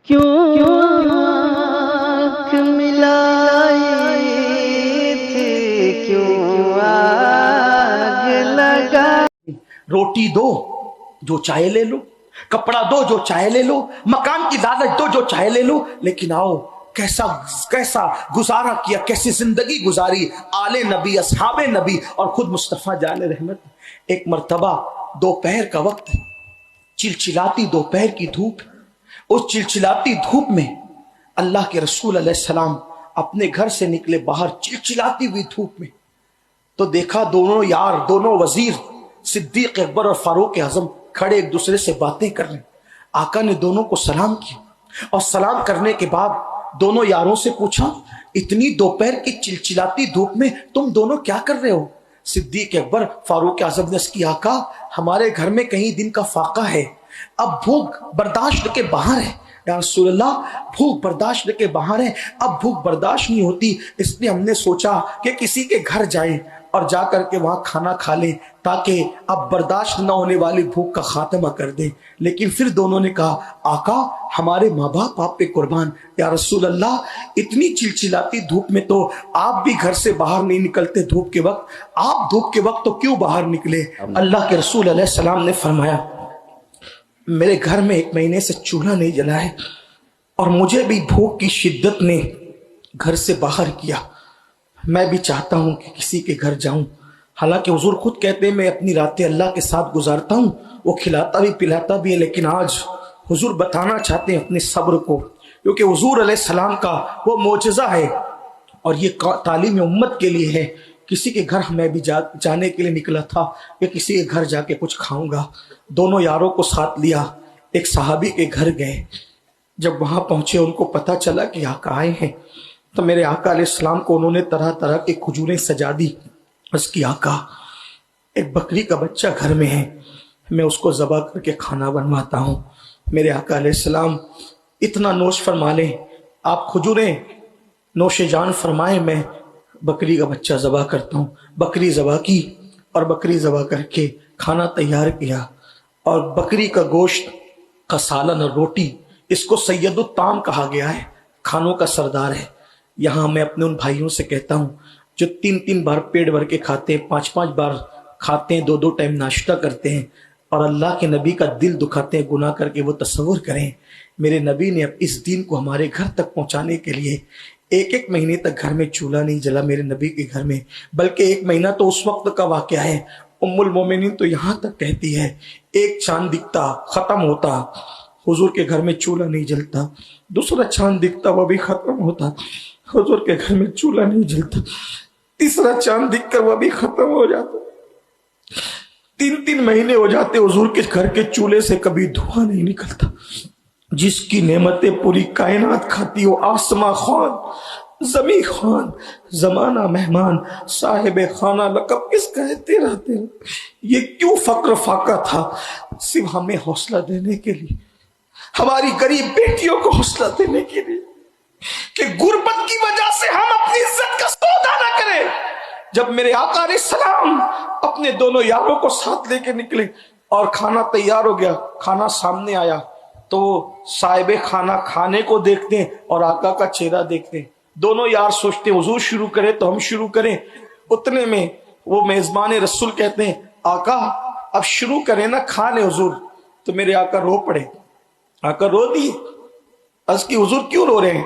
کیوں آنکھ ملائی تھی، کیوں آگ لگا۔ روٹی دو جو چاہے لے لو، کپڑا دو جو چاہے لے لو، مکان کی دولت دو جو چاہے لے لو، لیکن آؤ کیسا گزارا کیا، کیسی زندگی گزاری آل نبی، اصحاب نبی اور خود مصطفیٰ جان رحمت۔ ایک مرتبہ دوپہر کا وقت، چلچلاتی دوپہر کی دھوپ، اس چلچلاتی دھوپ میں اللہ کے رسول علیہ السلام اپنے گھر سے نکلے باہر چلچلاتی ہوئی دھوپ میں، تو دیکھا دونوں یار، دونوں وزیر صدیق اکبر اور فاروق اعظم کھڑے ایک دوسرے سے باتیں کر رہے ہیں۔ آقا نے دونوں کو سلام کیا اور سلام کرنے کے بعد دونوں یاروں سے پوچھا، اتنی دوپہر کی چلچلاتی دھوپ میں تم دونوں کیا کر رہے ہو؟ صدیق اکبر فاروق اعظم نے اس کی، آقا ہمارے گھر میں کہیں دن کا فاقہ ہے، اب بھوک برداشت کے باہر ہے یا رسول اللہ، بھوک برداشت کے باہر ہے، اب بھوک برداشت نہیں ہوتی، اس لیے ہم نے سوچا کہ کسی کے گھر جائیں اور جا کر کے وہاں کھانا کھا لیں تاکہ اب برداشت نہ ہونے والی بھوک کا خاتمہ کر دیں۔ لیکن پھر دونوں نے کہا، آقا ہمارے ماں باپ آپ پہ قربان، یا رسول اللہ اتنی چلچلاتی دھوپ میں تو آپ بھی گھر سے باہر نہیں نکلتے دھوپ کے وقت، آپ دھوپ کے وقت تو کیوں باہر نکلے؟ اللہ کے رسول علیہ السلام نے فرمایا، میرے گھر میں 1 مہینے سے چولہا نہیں جلا ہے اور مجھے بھی بھوک کی شدت نے گھر سے باہر کیا، میں بھی چاہتا ہوں کہ کسی کے گھر جاؤں، حالانکہ حضور خود کہتے ہیں میں اپنی راتیں اللہ کے ساتھ گزارتا ہوں، وہ کھلاتا بھی پلاتا بھی ہے، لیکن آج حضور بتانا چاہتے ہیں اپنے صبر کو، کیونکہ حضور علیہ السلام کا وہ معجزہ ہے اور یہ تعلیم امت کے لیے ہے۔ کسی کے گھر میں بھی جانے کے لیے نکلا تھا کہ کسی کے گھر جا کے کچھ کھاؤں گا، دونوں یاروں کو ساتھ لیا، ایک صحابی کے گھر گئے، جب وہاں پہنچے ان کو پتا چلا کہ آقا آئے ہیں، تو میرے آقا علیہ السلام کو انہوں نے طرح طرح کی کھجوریں سجا دی، اس کی آقا ایک بکری کا بچہ گھر میں ہے، میں اس کو ذبح کر کے کھانا بنواتا ہوں۔ میرے آقا علیہ السلام اتنا نوش فرما لیں، آپ کھجوریں نوش جان فرمائیں، میں بکری کا بچہ ذبح کرتا ہوں۔ بکری ذبح کی اور بکری ذبح کر کے کھانا تیار کیا، اور بکری کا گوشت کا سالن اور روٹی، اس کو سید الطعام کہا گیا ہے، کھانوں کا سردار ہے۔ یہاں میں اپنے ان بھائیوں سے کہتا ہوں جو 3 بار پیٹ بھر کے کھاتے ہیں، 5 بار کھاتے ہیں، 2 ٹائم ناشتہ کرتے ہیں اور اللہ کے نبی کا دل دکھاتے ہیں گناہ کر کے، وہ تصور کریں میرے نبی نے اس دین کو ہمارے گھر تک پہنچانے کے لیے 1 مہینے تک گھر میں چولہا نہیں جلا میرے نبی کے گھر میں، بلکہ 1 مہینہ تو اس وقت کا واقعہ ہے۔ ام المومنین تو یہاں تک کہتی ہے 1 چاند دکھتا ختم ہوتا، حضور کے گھر میں چولہا نہیں جلتا، دوسرا چاند دکھتا وہ بھی ختم ہوتا، حضور کے گھر میں چولہا نہیں جلتا، تیسرا چاند دکھ کر وہ بھی ختم ہو جاتا، 3 مہینے ہو جاتے حضور کے گھر کے چولہے سے کبھی دھواں نہیں نکلتا۔ جس کی نعمتیں پوری کائنات کھاتی ہو، آسماں خوان، زمین خوان، زمانہ مہمان، صاحب خانہ لقب کس کہتے رہتے ہیں؟ یہ کیوں فقر فاقہ تھا؟ صرف ہمیں حوصلہ دینے کے لیے، ہماری غریب بیٹیوں کو حوصلہ دینے کے لیے کہ غربت کی وجہ سے ہم اپنی عزت کا سودا نہ کریں۔ جب میرے آقا علیہ السلام اپنے دونوں یاروں کو ساتھ لے کے نکلے اور کھانا تیار ہو گیا، کھانا سامنے آیا تو صاحب کھانا کھانے کو دیکھتے ہیں اور آقا کا چہرہ دیکھتے ہیں، دونوں یار سوچتے ہیں حضور شروع کرے تو ہم شروع کریں، اتنے میں وہ میزبان رسول کہتے ہیں آقا اب شروع کریں نا، کھا لیں حضور۔ تو میرے آقا رو پڑے، آقا رو دیے، عرض کی حضور کیوں رو رہے ہیں؟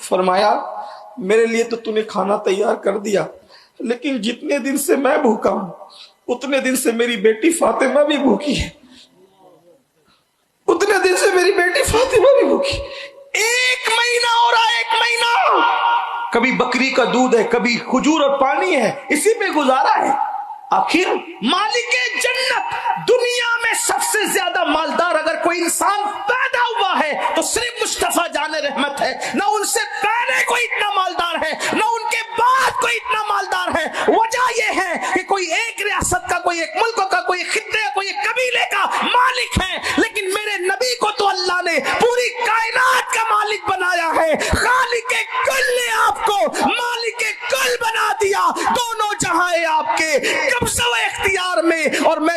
فرمایا میرے لیے تو نے کھانا تیار کر دیا، لیکن جتنے دن سے میں بھوکا ہوں اتنے دن سے میری بیٹی فاطمہ بھی بھوکی ہے، اتنے دن سے میری بیٹی فاطمہ بھی بھوکی، 1 مہینہ ہو رہا ہے، 1 مہینہ، کبھی بکری کا دودھ ہے، کبھی کھجور اور پانی ہے، اسی پہ گزارا ہے۔ آخر مالک جنت دنیا میں سب سے زیادہ مالدار اگر کوئی انسان پیدا ہوا ہے تو صرف مصطفیٰ جان رحمت ہے، نہ ان سے پہلے کوئی اتنا مالدار ہے نہ ان کے بعد کوئی اتنا مالدار ہے۔ وجہ یہ ہے کہ کوئی ایک ریاست کا، کوئی ایک ملک کا، کوئی ایک خطے کا، کوئی ایک قبیلے کا مالک ہے، لیکن میرے نبی کو تو اللہ نے پوری کائنات کا مالک بنایا ہے، خالق کل نے آپ کو مالک کل بنا دیا، دونوں جہاں آپ کے قبضہ و اختیار میں، اور میں